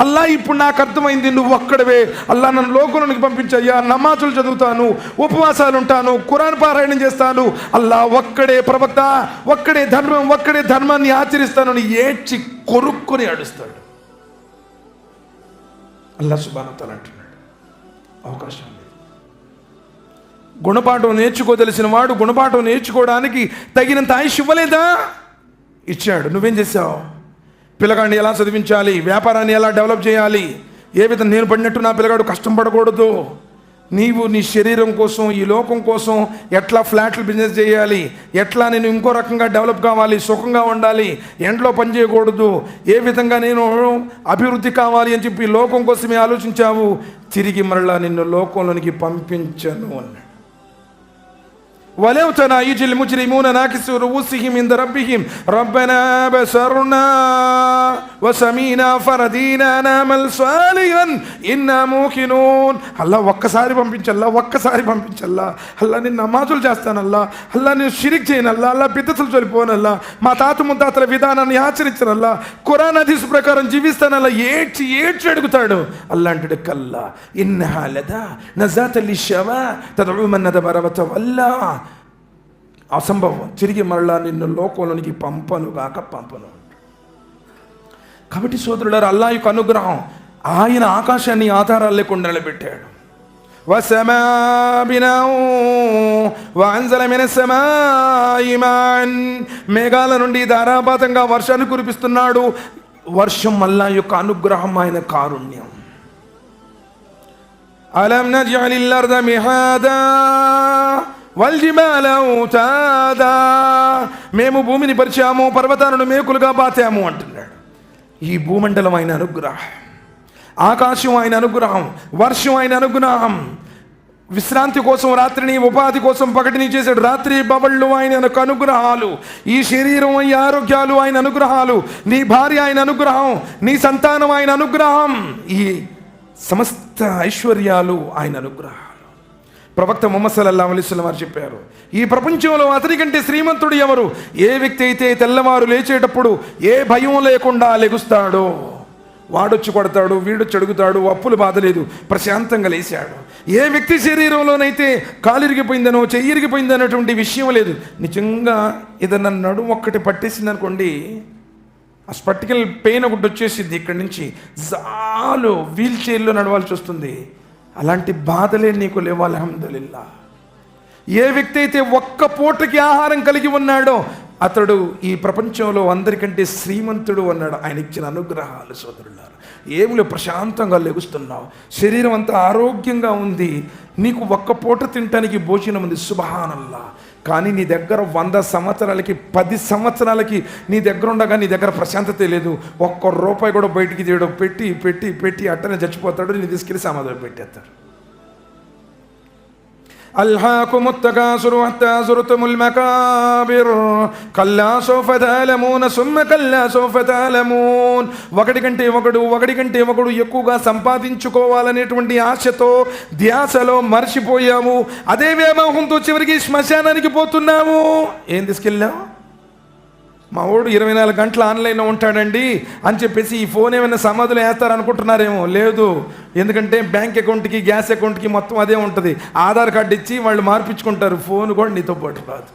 S1: అల్లా ఇప్పుడు నాకు అర్థమైంది, నువ్వు ఒక్కడవే అల్లా. నన్ను లోకంలోనికి పంపించయ్యా, నమాజులు చదువుతాను, ఉపవాసాలు ఉంటాను, ఖురాన్ పారాయణం చేస్తాను. అల్లా ఒక్కడే ప్రవక్త, ఒక్కడే ధర్మం, ఒక్కడే ధర్మాన్ని ఆచరిస్తాను అని ఏడ్చి కొరుక్కుని అడుస్తాడు. అల్లా సుబ్హానహు వ తఆలా అంటున్నాడు, అవకాశం లేదు. గుణపాఠం నేర్చుకోదలిసిన వాడు గుణపాఠం నేర్చుకోవడానికి తగినంత ఆయుష్ ఇవ్వలేదా? ఇచ్చాడు. నువ్వేం చేశావు? పిల్లగాడిని ఎలా చదివించాలి, వ్యాపారాన్ని ఎలా డెవలప్ చేయాలి, ఏ విధంగా నేను పడినట్టు నా పిల్లగాడు కష్టం పడకూడదు, నీవు నీ శరీరం కోసం, ఈ లోకం కోసం ఎట్లా ఫ్లాట్లు బిజినెస్ చేయాలి, ఎట్లా నేను ఇంకో రకంగా డెవలప్ కావాలి, సుఖంగా ఉండాలి, ఎండలో పని చేయకూడదు, ఏ విధంగా నేను అభివృద్ధి కావాలి అని చెప్పి లోకం కోసమే ఆలోచించావు. తిరిగి మరలా నిన్ను లోకంలోనికి పంపించను అన్నాడు. ولو ترى يجي المجرمون ناكسوا رؤوسهم عند ربهم ربنا بصرنا وسمعنا فرضينا نعمل صالحا إنا موقنون. అల్లా ఒక్కసారి పంపించల్లా, ఒక్కసారి పంపించల్లా. అల్లా నేను నమాజులు చేస్తానల్లా, అల్లా నేను షిరిక్ చేయనల్లా, అల్లా బిద్దతులు చనిపోనల్లా, మా తాత ముత్తాతల విధానాన్ని ఆచరించనల్లా, ఖురాన్ హదీస్ ప్రకారం జీవిస్తానల్లా. ఏడ్చి ఏడ్చి అడుగుతాడు. అల్లా అంటాడు, కల్లా ఇన్నహా లదా నజాత లిషవా తదఉ మన్ అదబర వతవల్లా. అసంభవం, తిరిగి మరలా నిన్ను లోకంలోనికి పంపను. కాబట్టి సోదరులారా, అల్లా యొక్క అనుగ్రహం, ఆయన ఆకాశాన్ని ఆధారాలు లేకుండా నిలబెట్టాడు. మేఘాల నుండి ధారాపాతంగా వర్షాన్ని కురిపిస్తున్నాడు. వర్షం అల్లా యొక్క అనుగ్రహం, ఆయన కారుణ్యం. అలం నజ్అలిల్ అర్ద మిహాదా వల్జిబాల ఔతాదా, మేము భూమిని పరిచాము, పర్వతాలను మేకులుగా బాతాము అంటున్నాడు. ఈ భూమండలం ఆయన అనుగ్రహం, ఆకాశం ఆయన అనుగ్రహం, వర్షం ఆయన అనుగ్రహం. విశ్రాంతి కోసం రాత్రిని, ఉపాధి కోసం పగటిని చేశాడు. రాత్రి బవళ్ళు ఆయన అనుగ్రహాలు. ఈ శరీరం అయ్యే ఆరోగ్యాలు ఆయన అనుగ్రహాలు. నీ భార్య ఆయన అనుగ్రహం, నీ సంతానం ఆయన అనుగ్రహం. ఈ సమస్త ఐశ్వర్యాలు ఆయన అనుగ్రహాలు. ప్రవక్త ముహమ్మద్ సల్లల్లాహు అలైహి వసల్లం వారు చెప్పారు, ఈ ప్రపంచంలో అతని కంటే శ్రీమంతుడు ఎవరు? ఏ వ్యక్తి అయితే తెల్లవారు లేచేటప్పుడు ఏ భయం లేకుండా లెగుస్తాడో, వాడొచ్చి కొడతాడు, వీడొచ్చి అడుగుతాడు, అప్పులు బాధలేదు, ప్రశాంతంగా లేచాడు. ఏ వ్యక్తి శరీరంలోనైతే కాలు ఇరిగిపోయిందనో, చెయ్యి ఇరిగిపోయిందనేటువంటి విషయం లేదు. నిజంగా ఏదన్నా నడుము ఒక్కటి పట్టేసింది అనుకోండి, ఆ స్పర్టికల్ పెయిన్ ఒకటి వచ్చేసింది, ఇక్కడి నుంచి జాలు వీల్ చైర్లో నడవాల్సి వస్తుంది. అలాంటి బాధలే నీకు లేవు, అల్హమ్దులిల్లా. ఏ వ్యక్తి అయితే ఒక్క పూటకి ఆహారం కలిగి ఉన్నాడో అతడు ఈ ప్రపంచంలో అందరికంటే శ్రీమంతుడు అన్నాడు. ఆయన ఇచ్చిన అనుగ్రహాలు సోదరులారా. ఏమిలో ప్రశాంతంగా లెగుస్తున్నావు, శరీరం అంతా ఆరోగ్యంగా ఉంది, నీకు ఒక్క పూట తినటానికి భోజనం ఉంది, సుబ్హానల్లా. కానీ నీ దగ్గర 100 సంవత్సరాలకి 10 సంవత్సరాలకి నీ దగ్గర ఉండగా నీ దగ్గర ప్రశాంతత లేదు. ఒక్క రూపాయి కూడా బయటికి చేయడం, పెట్టి పెట్టి పెట్టి అట్టనే చచ్చిపోతాడు. నీ తీసుకెళ్ళి సమాధానం పెట్టేస్తాడు. అల్హాకుముత్ తకాసురు హత్తా జుర్తుముల్ మకాబిర్ కల్లా సౌఫ తఅలమూన సుమ్మ కల్లా సౌఫ తఅలమూన్. ఒకటి కంటే ఒకడు ఎక్కువగా సంపాదించుకోవాలనేటువంటి ఆశతో, ధ్యాసలో మర్చిపోయాము. అదే వ్యామోహంతో చివరికి శ్మశానానికి పోతున్నాము. ఏం తీసుకెళ్ళాము? మా వాడు 24 గంటలు ఆన్లైన్లో ఉంటాడండి అని చెప్పేసి ఈ ఫోన్ ఏమైనా సమాధులు వేస్తారనుకుంటున్నారేమో. లేదు, ఎందుకంటే బ్యాంక్ అకౌంట్కి, గ్యాస్ అకౌంట్కి మొత్తం అదే ఉంటుంది. ఆధార్ కార్డు ఇచ్చి వాళ్ళు మార్పించుకుంటారు, ఫోన్ కూడా నీతో పాటు రాదు.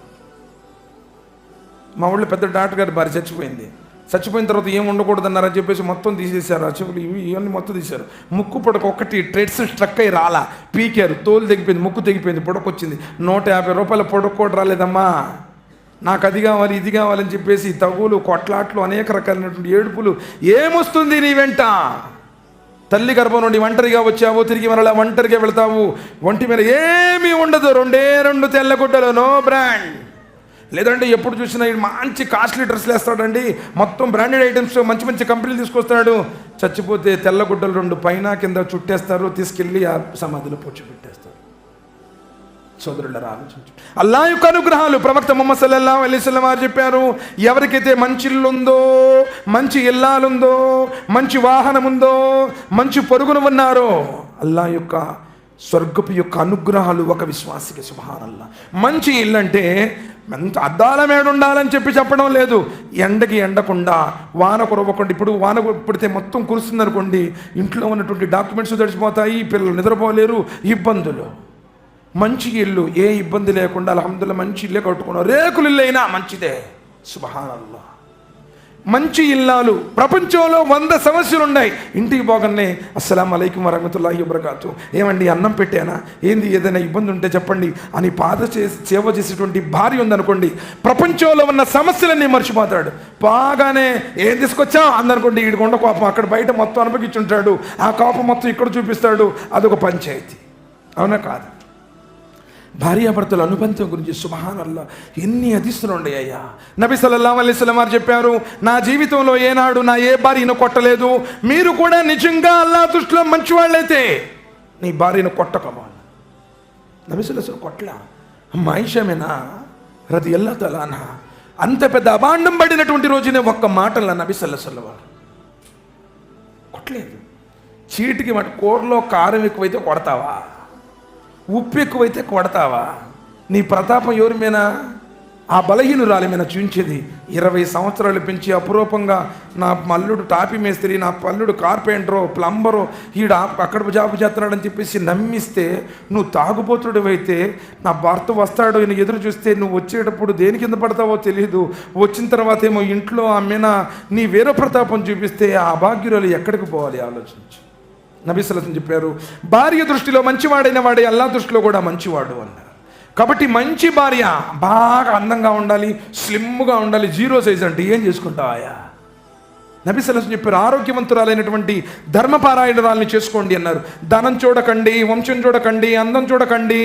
S1: మా ఊళ్ళో పెద్ద డాక్టర్ గారి భార్య చచ్చిపోయిన తర్వాత ఏం ఉండకూడదన్నారని చెప్పేసి మొత్తం తీసేశారు. ఆ చెవులు ఇవన్నీ మొత్తం తీశారు. ముక్కు పొడక ఒకటి ట్రెడ్స్ స్ట్రక్ అయ్యి రాలా, పీకారు, తోలు తెగిపోయింది, ముక్కు తెగిపోయింది, పొడకొచ్చింది. 150 రూపాయల పొడక కూడా రాలేదమ్మా. నాకు అది కావాలి ఇది కావాలని చెప్పేసి తగులు కొట్లాట్లు అనేక రకాలైనటువంటి ఏడుపులు. ఏమొస్తుంది నీ వెంట? తల్లి గర్భం నుండి ఒంటరిగా వచ్చావు, తిరిగి మరలా ఒంటరిగా వెళ్తావు. ఒంటి మీద ఏమీ ఉండదు, 2 తెల్ల గుడ్డలు, నో బ్రాండ్. లేదంటే ఎప్పుడు చూసినా మంచి కాస్ట్లీ డ్రెస్సులు వేస్తాడండి, మొత్తం బ్రాండెడ్ ఐటమ్స్, మంచి మంచి కంపెనీలు తీసుకొస్తాడు. చచ్చిపోతే తెల్ల గుడ్డలు 2 పైన కింద చుట్టేస్తారు, తీసుకెళ్ళి ఆ సమాధిలో పూడ్చిపెట్టేస్తారు. సోదరులారా, ఆలోచించు. అల్లాహ్ యొక్క అనుగ్రహాలు ప్రవక్త ముహమ్మద్ సల్లల్లాహు అలైహి వసల్లం వారు చెప్పారు, ఎవరికైతే మంచి ఇల్లుందో, మంచి ఇల్లాలుందో, మంచి వాహనం ఉందో, మంచి పొరుగును ఉన్నారో, అల్లాహ్ యొక్క స్వర్గపు యొక్క అనుగ్రహాలు ఒక విశ్వాసికి. సుబ్హానల్లాహ్. మంచి ఇల్లు అంటే ఎంత అద్దాల మేడ ఉండాలని చెప్పడం లేదు. ఎండకి ఎండకుండా, వాన కురవకుండా. ఇప్పుడు వాన పడితే మొత్తం కురుస్తుంది అనుకోండి, ఇంట్లో ఉన్నటువంటి డాక్యుమెంట్స్ తడిచిపోతాయి, పిల్లలు నిద్రపోలేరు, ఇబ్బందులు. మంచి ఇల్లు, ఏ ఇబ్బంది లేకుండా అల్హమ్దులిల్లాహ్ మంచి ఇల్లే కట్టుకున్నాం. రేకులు ఇల్లు అయినా మంచిదే. సుబ్హానల్లాహ్. మంచి ఇల్లాలు ప్రపంచంలో 100 సమస్యలు ఉన్నాయి. ఇంటికి పోగానే అస్సలాము అలైకుం వరహ్మతుల్లాహి వబరకాతు, ఏమండి అన్నం పెట్టానా, ఏంది, ఏదైనా ఇబ్బంది ఉంటే చెప్పండి అని సేవ చేసేటువంటి భార్య ఉందనుకోండి, ప్రపంచంలో ఉన్న సమస్యలన్నీ మర్చిపోతాడు. బాగానే ఏం తీసుకొచ్చా అందనుకోండి, ఈడు కొండ కోపం అక్కడ బయట మొత్తం అనుభవించుంటాడు, ఆ కోపం మొత్తం ఇక్కడ చూపిస్తాడు. అదొక పంచాయతీ. అవునా కాదు? భార్యాభర్తల అనుబంధం గురించి సుబ్హానల్లాహ్ ఎన్ని హదీసులు ఉన్నాయ్యా. నబీ సల్లల్లాహు అలైహి వసల్లం వారు చెప్పారు, నా జీవితంలో ఏనాడు నా ఏ భార్యను కొట్టలేదు. మీరు కూడా నిజంగా అల్లాహ్ దృష్టిలో మంచివాళ్ళైతే నీ భార్యను కొట్టకమా. నబీ సల్లల్లాహు అలైహి వసల్లం కొట్టలా. ఆయిషామేనా రదియల్లాహు తఆలా అన్హా అంత పెద్ద అభాండం పడినటువంటి రోజునే ఒక్క మాటల నబీ సల్లల్లాహు అలైహి వసల్లం వారు కొట్టలేదు. చీటికి కూరలో కారం ఎక్కువైతే కొడతావా, ఉప్పు ఎక్కువైతే కొడతావా? నీ ప్రతాపం ఎవరి మీద? ఆ బలహీనురాలి మీద చూపించేది. 20 సంవత్సరాలు పెంచి అపురూపంగా నా అల్లుడు టాపీ మేస్త్రి, నా అల్లుడు కార్పెంటరో ప్లంబరో, ఈడు అక్కడ జాబు చేస్తున్నాడని చెప్పేసి నమ్మిస్తే, నువ్వు తాగుబోతుడివైతే నా భర్త వస్తాడు అని ఎదురు చూస్తే నువ్వు వచ్చేటప్పుడు దేని కింద పడతావో తెలియదు. వచ్చిన తర్వాత ఏమో ఇంట్లో ఆమెన నీ వేరే ప్రతాపం చూపిస్తే ఆ అభాగ్యురాలు ఎక్కడికి పోవాలి? ఆలోచించు. నబీ సల్లల్లాహు అలైహి వసల్లం చెప్పారు, భార్య దృష్టిలో మంచివాడైన వాడే అల్లాహ్ దృష్టిలో కూడా మంచివాడు అన్నారు. కాబట్టి మంచి భార్య బాగా అందంగా ఉండాలి, స్లిమ్గా ఉండాలి. 0 సైజ్ అంటే ఏం చేసుకుంటావాయా? నబీ సల్లల్లాహు అలైహి వసల్లం చెప్పారు, ఆరోగ్యవంతురాలైనటువంటి ధర్మపారాయణురాల్ని చేసుకోండి అన్నారు. ధనం చూడకండి, వంశం చూడకండి, అందం చూడకండి,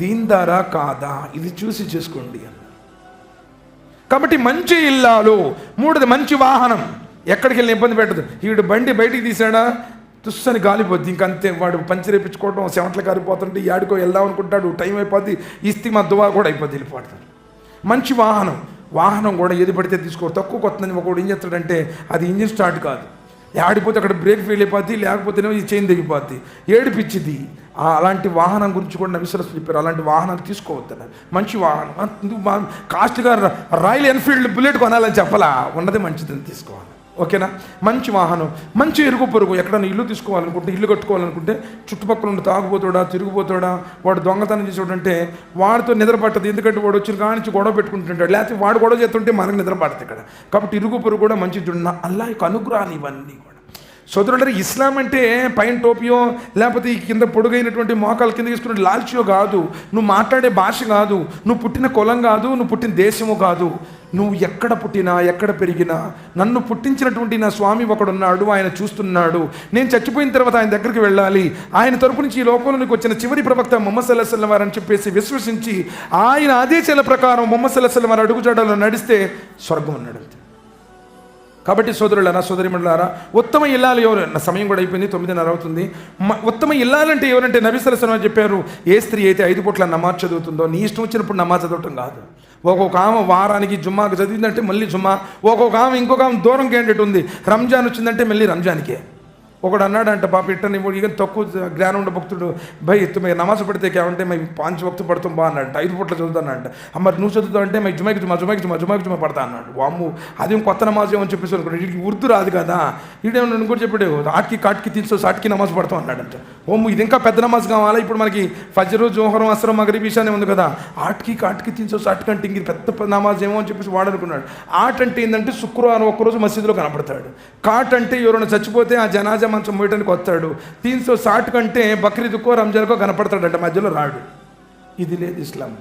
S1: దీన్దారా కాదా ఇది చూసి చేసుకోండి అన్నారు. కాబట్టి మంచి ఇల్లాలు. 3ది మంచి వాహనం, ఎక్కడికి వెళ్ళి ఇబ్బంది పెట్టదు. వీడు బండి బయటికి తీసాడా తుస్సని గాలిపోద్ది, ఇంకంతే. వాడు పంచర్ వేయించుకోవడం, చెమటలు కారిపోతుంటే యాడికో వెళ్దాం అనుకుంటాడు, టైం అయిపోద్ది, ఇస్తిమా దువా కూడా అయిపోద్ది, వెళ్ళిపోతాడు. మంచి వాహనం కూడా ఏది పడితే తీసుకో. తక్కువ కొత్తదని ఒకడు ఏం చేస్తాడంటే అది ఇంజిన్ స్టార్ట్ కాదు, ఆడిపోతే అక్కడ బ్రేక్ ఫెయిల్ అయిపోద్ది, లేకపోతేనేమో ఈ చైన్ తెగిపోద్ది, ఏడిపిచ్చిద్ది. అలాంటి వాహనం గురించి కూడా నబీ సల్లల్లాహు అలైహి వసల్లం చెప్పారు, అలాంటి వాహనాలు తీసుకోవద్దన్నారు. మంచి వాహనం కాస్ట్గా రాయల్ ఎన్ఫీల్డ్ బుల్లెట్ కొనాలని చెప్పాలా, ఉన్నది మంచిదని తీసుకోవాలి. ఓకేనా? మంచి వాహనం, మంచి ఇరుగు పొరుగు. ఎక్కడైనా ఇల్లు తీసుకోవాలనుకుంటే, ఇల్లు కట్టుకోవాలనుకుంటే చుట్టుపక్కల ఉండి తాగుపోతాడా, తిరుగుపోతాడా, వాడు దొంగతనం చేసేవాడంటే వాడితో నిద్ర పట్టదు. ఎందుకంటే వాడు వచ్చిన కానించి గొడవ పెట్టుకుంటుంటాడు, లేకపోతే వాడు గొడవ చేస్తుంటే మనకు నిద్ర పడుతుంది ఇక్కడ. కాబట్టి ఇరుగు పొరుగు కూడా మంచి చూడండి. అల్లాహ్ యొక్క అనుగ్రహాలు ఇవన్నీ కూడా. సోదరులారా, ఇస్లాం అంటే పైన టోపియో లేకపోతే ఈ కింద పొడుగైనటువంటి మోకాల కింద తీసుకునే లాల్చియో కాదు, నువ్వు మాట్లాడే భాష కాదు, నువ్వు పుట్టిన కులం కాదు, నువ్వు పుట్టిన దేశము కాదు. నువ్వు ఎక్కడ పుట్టినా ఎక్కడ పెరిగినా నన్ను పుట్టించినటువంటి నా స్వామి ఒకడున్నాడు, ఆయన చూస్తున్నాడు. నేను చచ్చిపోయిన తర్వాత ఆయన దగ్గరికి వెళ్ళాలి. ఆయన తరపు నుంచి ఈ లోకంలోకి వచ్చిన చివరి ప్రవక్త ముహమ్మద్ సల్లల్లాహు అలైహి వసల్లం వారు అని చెప్పేసి విశ్వసించి ఆయన ఆదేశాల ప్రకారం ముహమ్మద్ సల్లల్లాహు అలైహి వసల్లం వారు అడుగుజాడలో నడిస్తే స్వర్గం అన్నాడు. కాబట్టి సోదరులారా, సోదరిమణులారా, ఉత్తమ ఇల్లాలు ఎవరు? నా సమయం కూడా అయిపోయింది, 9:30 అవుతుంది. ఉత్తమ ఇల్లాలంటే ఎవరంటే నబీ సల్లల్లాహు అలైహి వసల్లం చెప్పారు, ఏ స్త్రీ అయితే 5 పూట్ల నమాజ్ చదువుతుందో, నీ ఇష్టం వచ్చినప్పుడు నమాజ్ చదవటం కాదు. ఒక్కొక్క ఆమె వారానికి జుమ్మాకు చదివిందంటే మళ్ళీ జుమ్మా, ఒక్కొక్క ఆమె ఇంకొక ఆమె దూరం క్యాండిడేట్ ఉంది, రంజాన్ వచ్చిందంటే మళ్ళీ రంజాన్కే. ఒకడు అన్నాడంట, పాప ఇట్టని ఇక తక్కువ జ్ఞానం ఉండే భక్తుడు, భయ్ తుమ్మే నమాజ్ పడితే కేవంటే మై 5 వక్తు పడుతాం బా అన్నాడు, 5 పూట్ల చదువుతానంట. మరి నువ్వు చదువుతావు అంటే మై జుమాకి జుమా పడతా అన్నాడు. వామ్ము అదేం కొత్త నమాజ్ ఏమని చెప్పేసి అనుకోండి, వీడికి ఉర్దూ రాదు కదా, వీడేమో కూడా చెప్పాడు, ఆట్కి కాట్కి తీసుకో సాట్కి నమాజ్ పడతాం అన్నాడంట. ఓమ్ము ఇది ఇంకా పెద్ద నమాజ్ కావాలా? ఇప్పుడు మనకి ఫజరు, జోహరం, అస్రం, మగరిబ్, ఇషానే ఉంది కదా, ఆట్కి కాట్కి తీసుకో సాట్కి అంటే ఇంక పెద్ద నమాజ్ ఏమో అని చెప్పేసి వాడు అనుకున్నాడు. ఆట్ అంటే ఏంటంటే శుక్రవారం ఒక్కరోజు మసీదులో కనపడతాడు. కాట్ అంటే ఎవరైనా చచ్చిపోతే ఆ జనాజా మంచం మోయటానికి వస్తాడు. 360 కంటే బక్రీదుకో రంజాన్కో కనపడతాడంట, మధ్యలో రాడు. ఇది లేదు ఇస్లాం.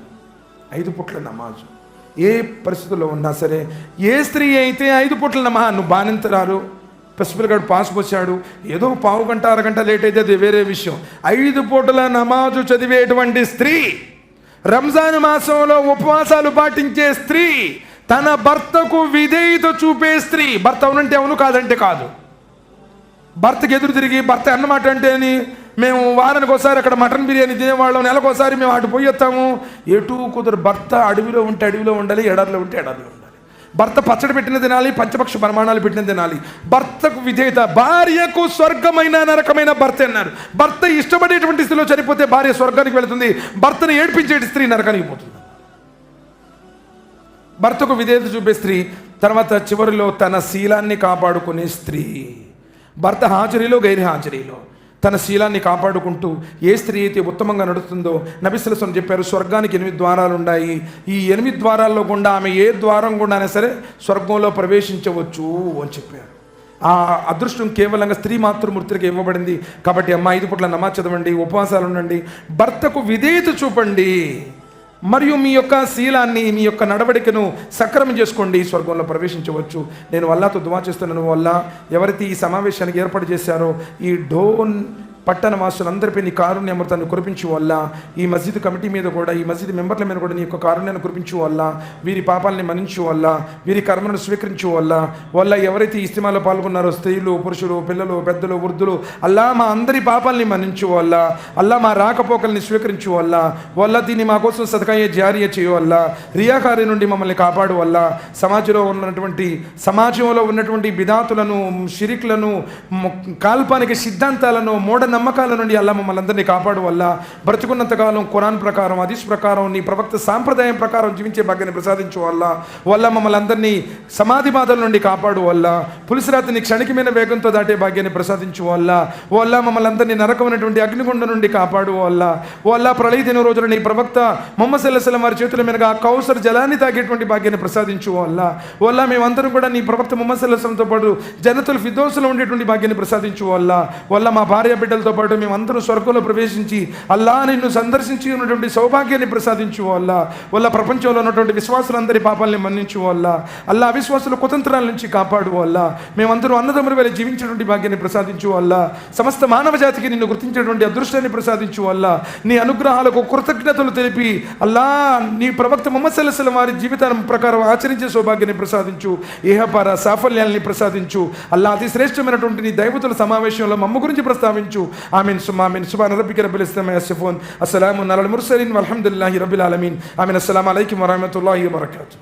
S1: 5 పూట్ల నమాజు, ఏ పరిస్థితుల్లో ఉన్నా సరే, ఏ స్త్రీ అయితే 5 పూట్ల నమాజ్, నువ్వు బానింతరారు, పసిపిల్లగాడు పాస్ పోసాడు, ఏదో పావు గంట అరగంట లేట్ అయితే అది వేరే విషయం. 5 పూటల నమాజు చదివేటువంటి స్త్రీ, రంజాన్ మాసంలో ఉపవాసాలు పాటించే స్త్రీ, తన భర్తకు విధేయత చూపే స్త్రీ, భర్త అవునంటే అవును, కాదంటే కాదు, భర్తకి ఎదురు తిరిగి భర్త అన్నమాట అంటే అని మేము వారానికి ఒకసారి అక్కడ మటన్ బిర్యానీ తినేవాళ్ళం, నెలకోసారి మేము అటు పోయి వస్తాము, ఎటు కుదరు. భర్త అడవిలో ఉంటే అడవిలో ఉండాలి, ఎడారిలో ఉంటే ఎడారిలో ఉండాలి. భర్త పచ్చడి పెట్టిన తినాలి, పంచపక్ష పరిమాణాలు పెట్టిన తినాలి. భర్తకు విధేయత. భార్యకు స్వర్గమైన నరకమైన భర్త అన్నారు. భర్త ఇష్టపడేటువంటి స్థితిలో చనిపోతే భార్య స్వర్గానికి వెళుతుంది, భర్తను ఏడ్పించే స్త్రీ నరకానికి పోతుంది. భర్తకు విధేయత చూపే స్త్రీ, తర్వాత చివరిలో తన శీలాన్ని కాపాడుకునే స్త్రీ. భర్త హాజరీలో గైర్ హాజరీలో తన శీలాన్ని కాపాడుకుంటూ ఏ స్త్రీ అయితే ఉత్తమంగా నడుస్తుందో, నబీ సల్లల్లాహు అలైహి వసల్లం చెప్పారు, స్వర్గానికి 8 ద్వారాలు ఉన్నాయి. ఈ 8 ద్వారాల్లో గుండా ఆమె ఏ ద్వారం గుండానే సరే స్వర్గంలో ప్రవేశించవచ్చు అని చెప్పారు. ఆ అదృష్టం కేవలంగా స్త్రీ మాతృమూర్తులకు ఇవ్వబడింది. కాబట్టి అమ్మ 5 పూట్ల నమాజ్ చదవండి, ఉపవాసాలు ఉండండి, భర్తకు విధేయత చూపండి, మరియు మీ యొక్క శీలాన్ని, మీ యొక్క నడవడికను సక్రమం చేసుకోండి, స్వర్గంలో ప్రవేశించవచ్చు. నేను అల్లాహ్తో దువా చేస్తున్నాను, అల్లాహ్ ఎవరైతే ఈ సమావేశానికి ఏర్పాటు చేశారో ఈ డోన్ పట్టణ వాసులందరిపై నీ కారుణ్య అమృతాన్ని కురిపించు వల్ల, ఈ మస్జిద్ కమిటీ మీద కూడా, ఈ మస్జిద్ మెంబర్ల మీద కూడా నీ యొక్క కారుణ్యాన్ని కురిపించు వల్ల, వీరి పాపాలని మన్నించు వల్ల, వీరి కర్మలను స్వీకరించు వల్ల ఎవరైతే ఇస్తిమాలో పాల్గొన్నారో, స్త్రీలు, పురుషులు, పిల్లలు, పెద్దలు, వృద్ధులు, అల్లా మా అందరి పాపాలని మన్నించు వల్ల, అల్లా మా రాకపోకల్ని స్వీకరించు వల్ల దీన్ని మా కోసం సదకాయే జారియా చేయవల్ల, రియాకారి నుండి మమ్మల్ని కాపాడు వల్ల, సమాజంలో ఉన్నటువంటి బిదాతులను, షిరిక్లను, కాల్పానికి సిద్ధాంతాలను, మూఢ నమ్మకాల నుండి అల్లా మమ్మల్ని అందరినీ కాపాడు వల్ల, బ్రతుకున్నంతకాలం ఖురాన్ ప్రకారం, హదీస్ ప్రకారం, నీ ప్రవక్త సాంప్రదాయం ప్రకారం జీవించే భాగ్యాన్ని ప్రసాదించు వల్ల మమ్మల్ని అందరినీ సమాధి బాధల నుండి కాపాడు వల్ల, పులిసిరాతిని క్షణికమైన వేగంతో దాటే భాగ్యాన్ని ప్రసాదించు వల్ల మమ్మల్ని అందరినీ నరకమైనటువంటి అగ్నిగుండం నుండి కాపాడు వల్ల ప్రళయ దిన రోజున నీ ప్రవక్త ముహమ్మద్ సల్లల్లాహు అలైహి వసల్లం వారి చేతుల మీదుగా కౌసర్ జలాన్ని తాగేటువంటి భాగ్యాన్ని ప్రసాదించు వల్ల మేమందరం కూడా నీ ప్రవక్త ముహమ్మద్ సల్లల్లాహు అలైహి వసల్లంతో పాటు జన్నతుల్ ఫిర్దౌస్లో ఉండేటువంటి భాగ్యాన్ని ప్రసాదించు వల్ల మా భార్య బిడ్డలతో పాటు మేమందరం స్వర్గంలో ప్రవేశించి అల్లా నిన్ను సందర్శించి ఉన్నటువంటి సౌభాగ్యాన్ని ప్రసాదించు వల్ల ప్రపంచంలో ఉన్నటువంటి విశ్వాసులందరి పాపాలని మన్నించు అల్లా అవిశ్వాసుల కుతంత్రాల నుంచి కాపాడు మేమందరం అన్నదమ్ముల వేళ జీవించినటువంటి భాగ్యాన్ని ప్రసాదించు సమస్త మానవ జాతికి నిన్ను గుర్తించేటువంటి అదృష్టాన్ని ప్రసాదించు నీ అనుగ్రహాలకు కృతజ్ఞతలు తెలిపి అల్లా నీ ప్రవక్త ముహమ్మద్ సల్లల్లాహు అలైహి వసల్లం వారి జీవితం ప్రకారం ఆచరించే సౌభాగ్యాన్ని ప్రసాదించు, ఇహపర సాఫల్యాన్ని ప్రసాదించు. అల్లా అతి శ్రేష్టమైనటువంటి నీ దైవతుల సమావేశంలో మమ్మ గురించి ప్రస్తావించు. ఆమీన్ సుమ్మా ఆమీన్. సుబ్హాన రబ్బిక రబ్బిల్ ఇజ్జతి అమ్మా యసిఫూన్. అస్సలాము అలల్ ముర్సలీన్ వల్హమ్దులిల్లాహి రబ్బిల్ ఆలమీన్. ఆమీన్. అస్సలాము అలైకుం వరహ్మతుల్లాహి వబరకాతుహు.